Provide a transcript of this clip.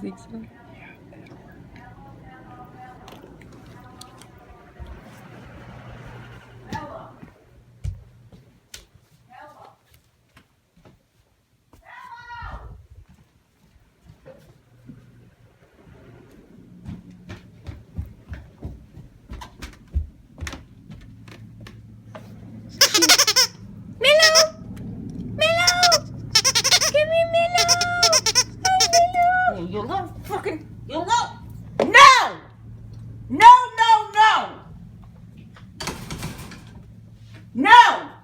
Gerizekalı. You'll go fucking, you'll go. No! No, no, no! No!